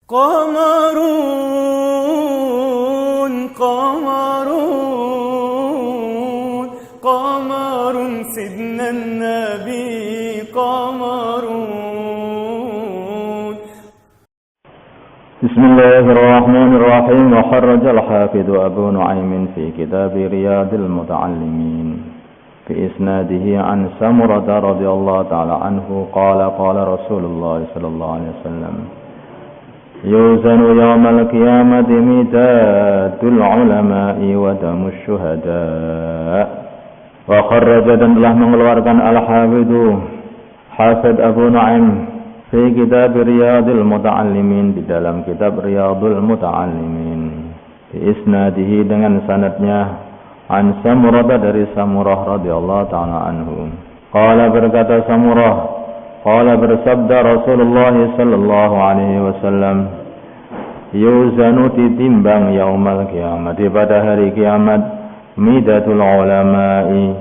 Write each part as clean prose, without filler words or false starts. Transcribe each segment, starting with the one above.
قمرون قمرون قمر سيدنا النبي قمرون. بسم الله الرحمن الرحيم. وخرج الحافظ أبو نعيم في كتاب رياض المتعلمين بإسناده عن سمرة رضي الله تعالى عنه قال قال رسول الله صلى الله عليه وسلم يوزن يوم القيامة ميداد العلماء ودم الشهداء. وخرج dan telah mengeluarkan Al-Hafidhu Hafidh Abu Nu'aim fi kitab Riyadil Muta'allimin, di dalam kitab Riyadul Muta'allimin, di isnadihi dengan sanadnya an Samurah, dari Samurah radhiyallahu ta'ala anhu. Qala, berkata Samurah, qala bersabda Rasulullah sallallahu alaihi wasallam, yuzanu ditimbang yaumal kiamat, pada hari kiamat, midatul ulama'i,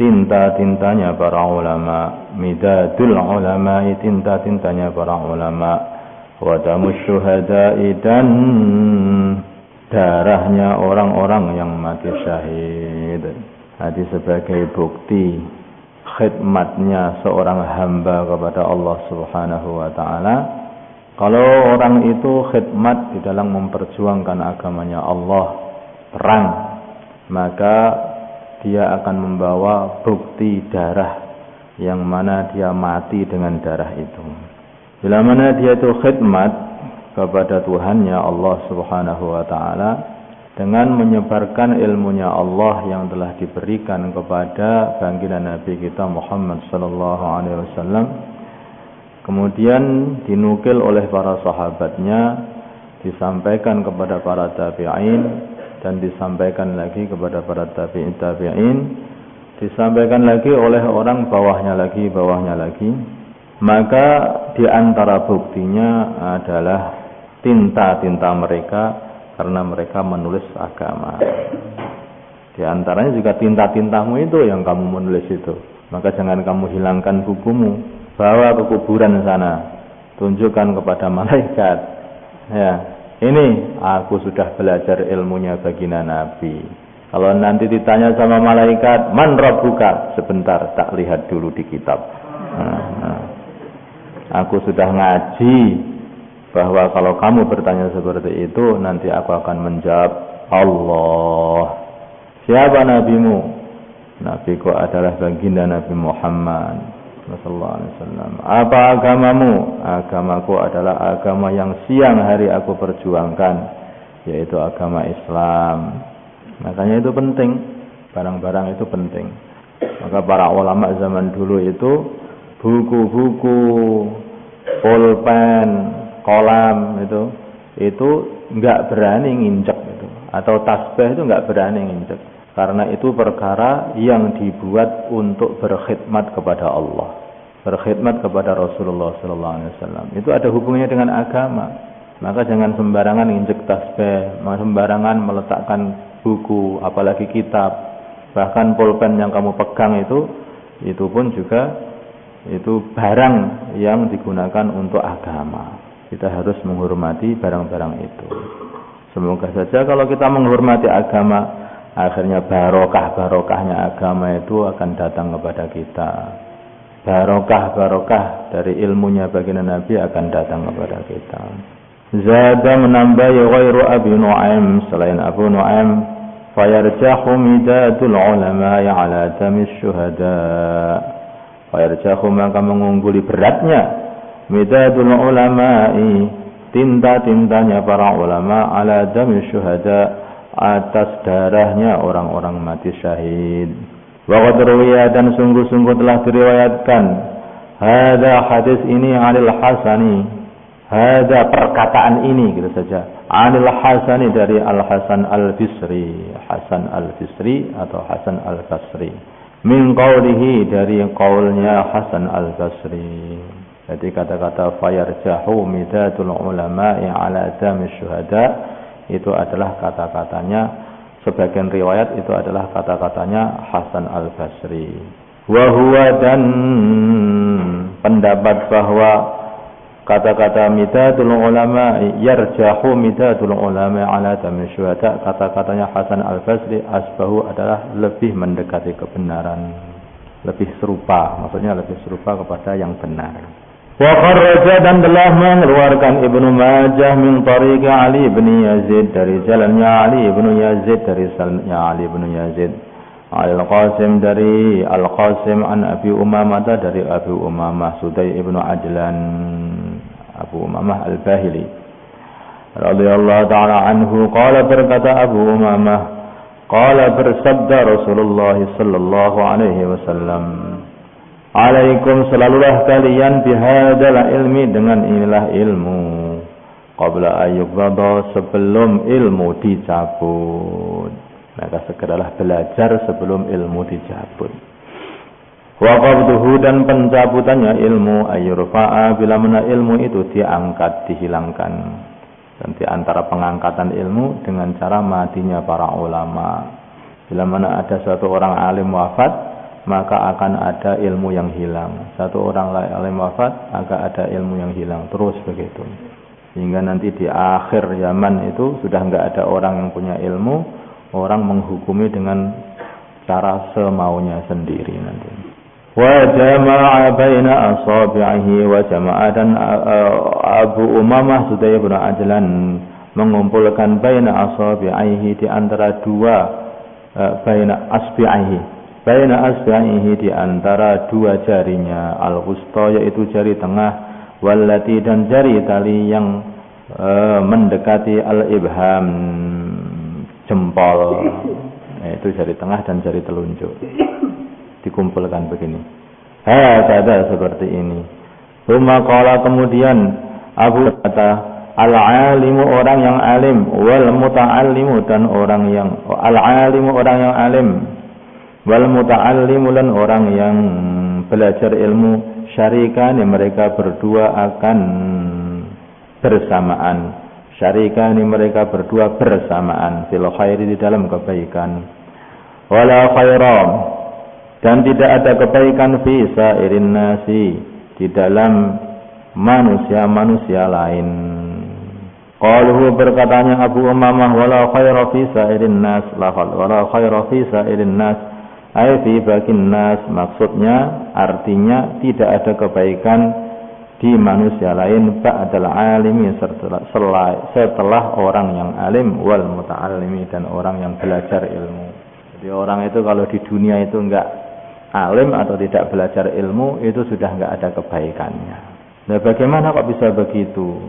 tinta-tintanya para ulama, midatul ulama'i, tinta-tintanya para ulama, wa damus syuhada'i, dan darahnya orang-orang yang mati syahid. Hadis sebagai bukti khidmatnya seorang hamba kepada Allah Subhanahu wa ta'ala. Kalau orang itu khidmat di dalam memperjuangkan agamanya Allah, perang, maka dia akan membawa bukti darah yang mana dia mati dengan darah itu. Bila mana dia itu khidmat kepada Tuhannya Allah Subhanahu wa ta'ala dengan menyebarkan ilmunya Allah yang telah diberikan kepada baginda Nabi kita Muhammad sallallahu alaihi wasallam, kemudian dinukil oleh para sahabatnya, disampaikan kepada para tabi'in, dan disampaikan lagi kepada para tabi'in, disampaikan lagi oleh orang bawahnya lagi, maka di antara buktinya adalah tinta-tinta mereka, karena mereka menulis agama. Di antaranya juga tinta-tintamu itu yang kamu menulis itu. Maka jangan kamu hilangkan bukumu, bawa ke kuburan sana, tunjukkan kepada malaikat, ya, ini aku sudah belajar ilmunya baginda Nabi. Kalau nanti ditanya sama malaikat, man rabbuka, sebentar, tak lihat dulu di kitab. Aku sudah ngaji bahwa kalau kamu bertanya seperti itu, nanti aku akan menjawab, Allah. Siapa nabimu? Nabiku adalah baginda Nabi Muhammad sallallahu alaihi wasallam. Apa agamamu? Agamaku adalah agama yang siang hari aku perjuangkan, yaitu agama Islam. Makanya itu penting, barang-barang itu penting. Maka para ulama zaman dulu itu buku-buku, pulpen, kolam itu enggak berani nginjek itu, atau tasbih itu enggak berani nginjek, karena itu perkara yang dibuat untuk berkhidmat kepada Allah, berkhidmat kepada Rasulullah sallallahu alaihi wasallam. Itu ada hubungannya dengan agama. Maka jangan sembarangan nginjek tasbih, sembarangan meletakkan buku, apalagi kitab, bahkan pulpen yang kamu pegang itu pun juga itu barang yang digunakan untuk agama. Kita harus menghormati barang-barang itu. Semoga saja kalau kita menghormati agama, akhirnya barokahnya agama itu akan datang kepada kita. Barokah dari ilmunya baginda Nabi akan datang kepada kita. Zada menambah ghairu Abi Nu'aim, selain Abu Nu'aim, fayarjahu midadul ulama ala damis syuhada. Fayarjahu, maka mengungguli beratnya midadul ulama'i, tinta-tintanya para ulama, ala dami syuhada, atas darahnya orang-orang mati syahid. Wa qad ruwiya, dan sungguh-sungguh telah diriwayatkan, hada hadis ini anil Hasani, hada perkataan ini gitu saja, anil Hasani, dari Al-Hasan Al-Bisri, Hasan Al-Bisri atau Hasan Al-Basri, min qawlihi, dari qaulnya Hasan Al-Basri. Jadi kata-kata fayarjahu midadul ulama'i ala dami syuhada itu adalah kata-katanya, sebagian riwayat itu adalah kata-katanya Hasan Al-Basri. Wa huwa, dan pendapat bahwa Kata-kata midadul ulama yarjahu midadul ulama ala tamil syuhada, kata-katanya Hasan Al-Basri, asbahu adalah lebih mendekati kebenaran, lebih serupa, maksudnya lebih serupa kepada yang benar. Wa kharraja, dan telah mengeluarkan Ibnu Majah min tariq Ali bin Yazid, dari jalannya Ali bin Yazid, dari jalannya Ali bin Yazid, Al-Qasim, dari Al-Qasim, an Abi Umamah, dari Abi Umamah Sudai ibnu Ajlan, Abu Umamah Al-Bahili radhiyallahu ta'ala anhu, qala, berkata Abu Umamah, qala, bersabda Rasulullah sallallahu alaihi wasallam, alaikum, selalulah kalian bihadzal ilmi, dengan inilah ilmu, qabla ayyubada, sebelum ilmu dicabut. Maka segeralah belajar sebelum ilmu dicabut. Wa qabduhu, dan pencabutannya ilmu, ayyurfa'a, bila mana ilmu itu diangkat, dihilangkan. Dan di antara pengangkatan ilmu dengan cara matinya para ulama. Bila mana ada satu orang alim wafat, maka akan ada ilmu yang hilang. Satu orang alim wafat, akan ada ilmu yang hilang. Terus begitu. Hingga nanti di akhir zaman itu sudah enggak ada orang yang punya ilmu, orang menghukumi dengan cara semaunya sendiri nanti. Wa jama'a baina asabi'ihi, wa jama'a, dan Abu Umamah Sudai bin Ajlan mengumpulkan baina asabi'ihi, di antara dua, baina asbi'ihi, di antara dua jarinya, al-wusta, yaitu jari tengah, wallati, dan jari tali yang mendekati al-ibham, jempol, yaitu jari tengah dan jari telunjuk, dikumpulkan begini. Hakada, seperti ini. Tsumma qala, kemudian Abu kata, al-alimu, orang yang alim, wal muta'allimu, dan orang yang al-alimu, orang yang alim, wal muta'allimu, dan orang yang belajar ilmu, syarikani, mereka berdua akan bersamaan. Syarikani, mereka berdua bersamaan, fil khairi, di dalam kebaikan. Wala khaira, dan tidak ada kebaikan, fi sairin nasi, di dalam manusia-manusia lain. Qaluhu, berkatanya Abu Umamah, wala khaira fi sairin nas, wala khaira fi sairin nas, ay fi bakin nas, maksudnya, artinya tidak ada kebaikan di manusia lain, ba'dal alimi, setelah orang yang alim, wal muta'allimi, dan orang yang belajar ilmu. Jadi orang itu kalau di dunia itu enggak alim atau tidak belajar ilmu, itu sudah enggak ada kebaikannya. Nah, bagaimana kok bisa begitu?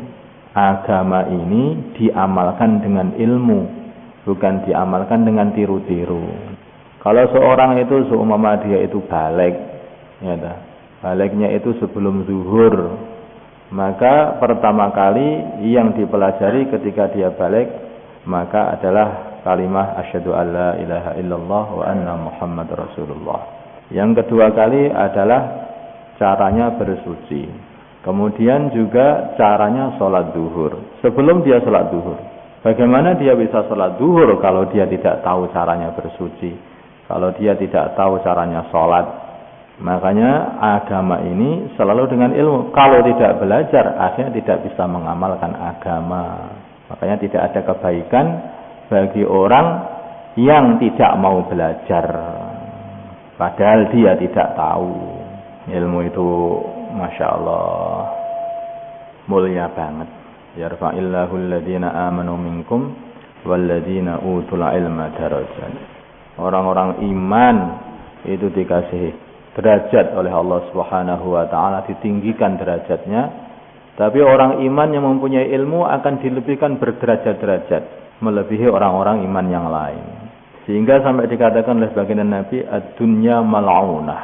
Agama ini diamalkan dengan ilmu, bukan diamalkan dengan tiru-tiru. Kalau seorang itu seumpama dia itu balik, ya dah, baliknya itu sebelum zuhur, maka pertama kali yang dipelajari ketika dia balik, maka adalah kalimah asyhadu alla ilaha illallah wa anna Muhammad Rasulullah. Yang kedua kali adalah caranya bersuci. Kemudian juga caranya sholat duhur. Sebelum dia sholat duhur, bagaimana dia bisa sholat duhur kalau dia tidak tahu caranya bersuci, kalau dia tidak tahu caranya sholat? Makanya agama ini selalu dengan ilmu. Kalau tidak belajar, akhirnya tidak bisa mengamalkan agama. Makanya tidak ada kebaikan bagi orang yang tidak mau belajar, padahal dia tidak tahu. Ilmu itu Masya Allah mulia banget. Yarfa'illahu alladhina amanu minkum walladhina utul ilma darajat. Orang-orang iman itu dikasih derajat oleh Allah Subhanahu wa taala, ditinggikan derajatnya. Tapi orang iman yang mempunyai ilmu akan dilebihkan berderajat-derajat, melebihi orang-orang iman yang lain. Sehingga sampai dikatakan oleh baginda Nabi, ad-dunya mal'unah,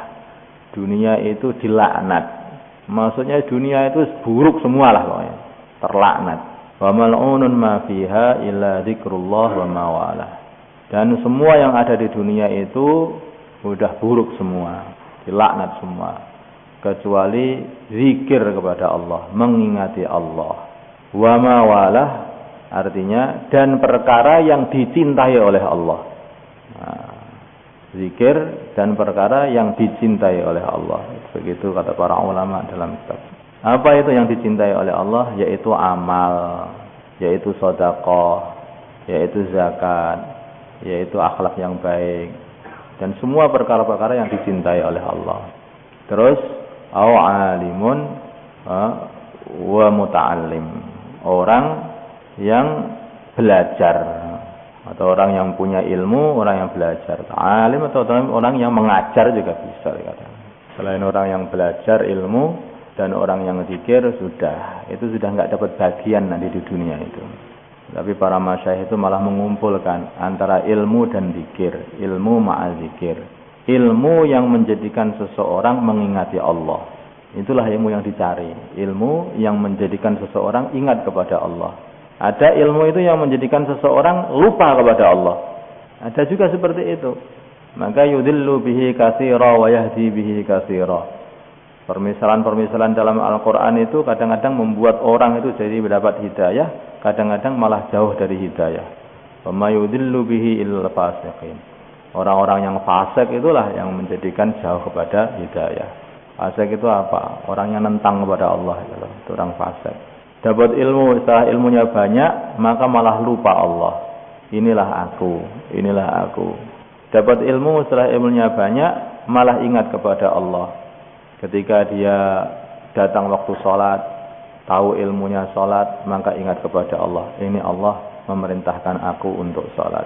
dunia itu dilaknat. Maksudnya dunia itu buruk semualah pokoknya, terlaknat. Wa mal'unun ma fiha illa dzikrullah wa ma walah. Dan semua yang ada di dunia itu sudah buruk semua, dilaknat semua, kecuali zikir kepada Allah, mengingati Allah. Wa ma walah, artinya dan perkara yang dicintai oleh Allah. Nah, zikir dan perkara yang dicintai oleh Allah. Begitu kata para ulama dalam kitab. Apa itu yang dicintai oleh Allah? Yaitu amal, yaitu sedekah, yaitu zakat, yaitu akhlak yang baik, dan semua perkara-perkara yang dicintai oleh Allah. Terus au alimun wa muta'allim, orang yang belajar atau orang yang punya ilmu, orang yang belajar. Alim atau orang yang mengajar juga bisa dikatakan. Selain orang yang belajar ilmu dan orang yang zikir, itu sudah enggak dapat bagian nanti di dunia itu. Tapi para masyayikh itu malah mengumpulkan antara ilmu dan zikir, ilmu ma'a zikir. Ilmu yang menjadikan seseorang mengingati Allah. Itulah ilmu yang dicari. Ilmu yang menjadikan seseorang ingat kepada Allah. Ada ilmu itu yang menjadikan seseorang lupa kepada Allah. Ada juga seperti itu. Maka yudillu bihi katsira wa yahdi bihi katsira. Permisalan-permisalan dalam Al-Quran itu kadang-kadang membuat orang itu jadi mendapat hidayah, kadang-kadang malah jauh dari hidayah. Wa ma yudillu bihi illal fasiqin. Orang-orang yang fasik itulah yang menjadikan jauh kepada hidayah. Fasik itu apa? Orang yang nentang kepada Allah, itu orang fasik. Dapat ilmu, setelah ilmunya banyak, maka malah lupa Allah. Inilah aku, inilah aku. Dapat ilmu, setelah ilmunya banyak, malah ingat kepada Allah. Ketika dia datang waktu sholat, tahu ilmunya sholat, maka ingat kepada Allah. Ini Allah memerintahkan aku untuk sholat.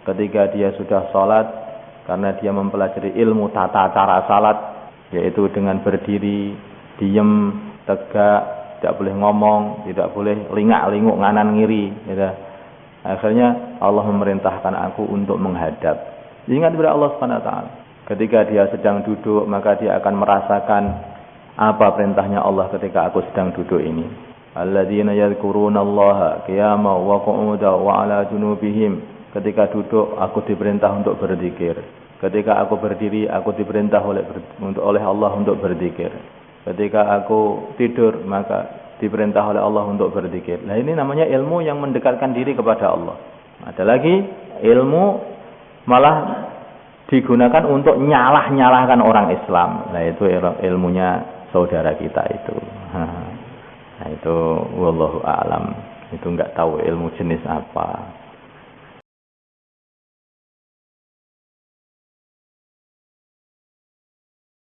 Ketika dia sudah sholat, karena dia mempelajari ilmu tata cara sholat, yaitu dengan berdiri, diem, tegak, tidak boleh ngomong, tidak boleh lingak-linguk nganan ngiri, gitu. Akhirnya Allah memerintahkan aku untuk menghadap. Ingat kepada Allah Subhanahu wa taala. Ketika dia sedang duduk, maka dia akan merasakan apa perintahnya Allah ketika aku sedang duduk ini. Alladzina yadhkurunallaha qiyaman wa qu'udan wa 'ala junubihim. Ketika duduk, aku diperintah untuk berzikir. Ketika aku berdiri, aku diperintah oleh Allah untuk berzikir. Ketika aku tidur, maka diperintah oleh Allah untuk berzikir. Nah, ini namanya ilmu yang mendekatkan diri kepada Allah. Ada lagi ilmu malah digunakan untuk nyalah-nyalahkan orang Islam. Nah, itu ilmunya saudara kita itu. Nah, itu wallahu a'lam. Itu enggak tahu ilmu jenis apa.